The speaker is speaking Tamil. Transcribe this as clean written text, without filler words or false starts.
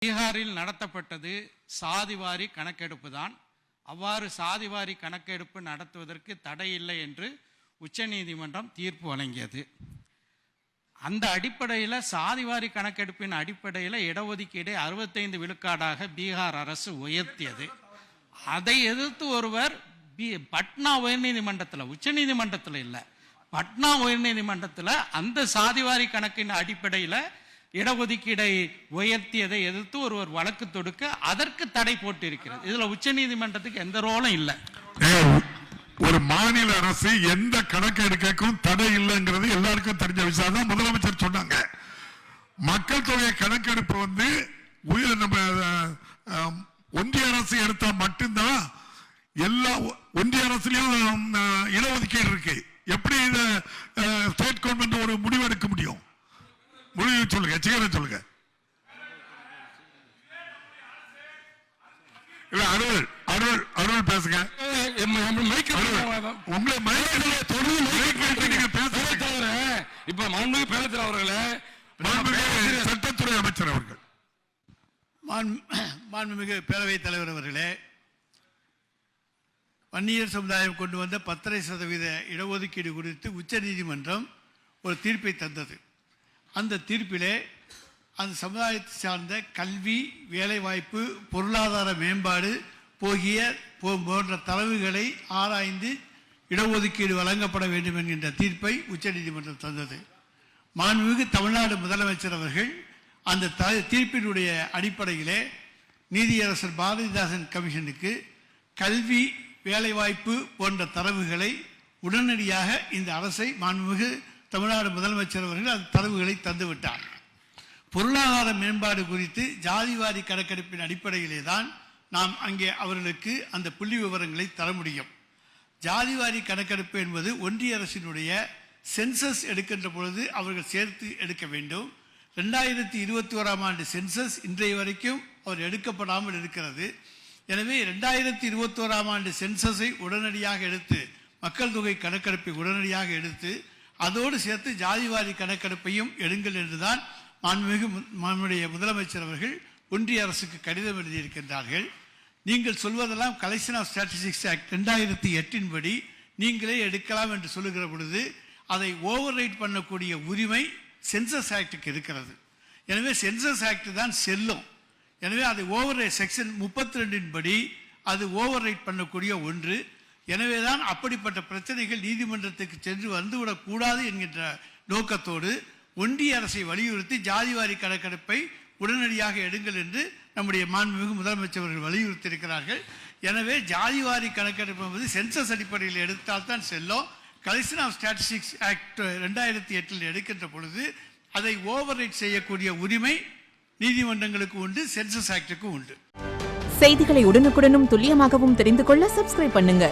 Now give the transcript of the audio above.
பீகாரில் நடத்தப்பட்டது சாதிவாரி கணக்கெடுப்பு தான். அவ்வாறு சாதிவாரி கணக்கெடுப்பு நடத்துவதற்கு தடை இல்லை என்று உச்சநீதிமன்றம் தீர்ப்பு வழங்கியது. அந்த அடிப்படையில் சாதிவாரி கணக்கெடுப்பின் அடிப்படையில் இடஒதுக்கீடை 65 விழுக்காடாக பீகார் அரசு உயர்த்தியது. அதை எதிர்த்து ஒருவர் பட்னா உயர்நீதிமன்றத்தில், உச்சநீதிமன்றத்தில் இல்லை, பட்னா உயர்நீதிமன்றத்தில் அந்த சாதிவாரி கணக்கின் அடிப்படையில் இடஒதுக்கீடை உயர்த்தியதை எதிர்த்து ஒருவர் வழக்கு தொடுக்க அதற்கு தடை போட்டிருக்கிறது. இதுல உச்ச நீதிமன்றத்துக்கு எந்த ரோலும் இல்லை. ஒரு மாநில அரசு எந்த கணக்கு எடுக்கும் தடை இல்லைங்கிறது எல்லாருக்கும் தெரிஞ்ச விஷயம் தான். முதலமைச்சர் சொன்னாங்க, மக்கள் தொகை கணக்கெடுப்பு நம்ம ஒன்றிய அரசு எடுத்தா மட்டும்தான் எல்லா ஒன்றிய அரசுலயும் இடஒதுக்கீடு இருக்கு. எப்படி இதை ஸ்டேட் கவர்மெண்ட் ஒரு முடிவு எடுக்க முடியும்? முடிவு சொல்லுங்க, சீக்கிரம் சொல்லுங்க. இல்ல அருள் அருள் அருள் பேசுங்க. உங்களை இப்ப மாண்புமிகு பேரவைத் அவர்களே, சட்டத்துறை அமைச்சர் அவர்கள், மாண்புமிகு பேரவைத் தலைவர் அவர்களே, வன்னியர் சமுதாயம் கொண்டு வந்த 10% இடஒதுக்கீடு குறித்து உச்ச நீதிமன்றம் ஒரு தீர்ப்பை தந்தது. அந்த தீர்ப்பிலே அந்த சமுதாயத்தை சார்ந்த கல்வி, வேலைவாய்ப்பு, பொருளாதார மேம்பாடு போன்ற தரவுகளை ஆராய்ந்து இடஒதுக்கீடு வழங்கப்பட வேண்டும் என்கின்ற தீர்ப்பை உச்சநீதிமன்றம் தந்தது. மாண்புமிகு தமிழ்நாடு முதலமைச்சர் அவர்கள் அந்த தீர்ப்பினுடைய அடிப்படையிலே நீதியரசர் பாரதிதாசன் கமிஷனுக்கு கல்வி, வேலைவாய்ப்பு போன்ற தரவுகளை உடனடியாக இந்த அரசை மாண்புமிகு தமிழ்நாடு முதலமைச்சர் அவர்கள் அந்த தரவுகளை தந்துவிட்டார். பொருளாதார மேம்பாடு குறித்து ஜாதிவாரி கணக்கெடுப்பின் அடிப்படையிலே தான் நாம் அங்கே அவர்களுக்கு அந்த புள்ளி விவரங்களை தர முடியும். ஜாதிவாரி கணக்கெடுப்பு என்பது ஒன்றிய அரசினுடைய சென்சஸ் எடுக்கின்ற பொழுது அவர்கள் சேர்த்து எடுக்க வேண்டும். 2021ஆம் ஆண்டு சென்சஸ் இன்றைய வரைக்கும் அவர் எடுக்கப்படாமல் இருக்கிறது. எனவே 2021ஆம் ஆண்டு சென்சஸை உடனடியாக எடுத்து, மக்கள் தொகை கணக்கெடுப்பை உடனடியாக எடுத்து அதோடு சேர்த்து ஜாதிவாரி கணக்கெடுப்பையும் எடுங்கள் என்றுதான் மாண்புமிகு முதலமைச்சர் அவர்கள் ஒன்றிய அரசுக்கு கடிதம் எழுதியிருக்கின்றார்கள். நீங்கள் சொல்வதெல்லாம் கலெக்ஷன் ஆஃப் ஸ்டாட்டிஸ்டிக்ஸ் ஆக்ட் 2008 படி நீங்களே எடுக்கலாம் என்று சொல்லுகிற பொழுது அதை ஓவர் ரைட் பண்ணக்கூடிய உரிமை சென்சஸ் ஆக்டுக்கு இருக்கிறது. எனவே சென்சஸ் ஆக்ட் தான் செல்லும். எனவே அதை செக்ஷன் 32 படி அது ஓவர் ரைட் பண்ணக்கூடிய ஒன்று. எனவேதான் அப்படிப்பட்ட பிரச்சனைகள் நீதிமன்றத்துக்கு சென்று வந்துவிடக் கூடாது என்கின்ற நோக்கத்தோடு ஒன்றிய அரசை வலியுறுத்தி ஜாதிவாரி கணக்கெடுப்பை உடனடியாக எடுங்கள் என்று நம்முடைய மாண்புமிகு முதலமைச்சர் அவர்கள் வலியுறுத்தி இருக்கிறார்கள். எனவே ஜாதிவாரி கணக்கெடுப்பு என்பது சென்சஸ் அடிப்படையில் எடுத்தால்தான் செல்லும். கலெக்ஷன் ஆஃப் ஸ்டாட்டிஸ்டிக்ஸ் ஆக்ட் 2008 எடுக்கின்ற பொழுது அதை ஓவர் ரைட் செய்யக்கூடிய உரிமை நீதிமன்றங்களுக்கு உண்டு, சென்சஸ் ஆக்டுக்கு உண்டு. செய்திகளை உடனுக்குடனும் துல்லியமாகவும் தெரிந்து கொள்ள சப்ஸ்கிரைப் பண்ணுங்க.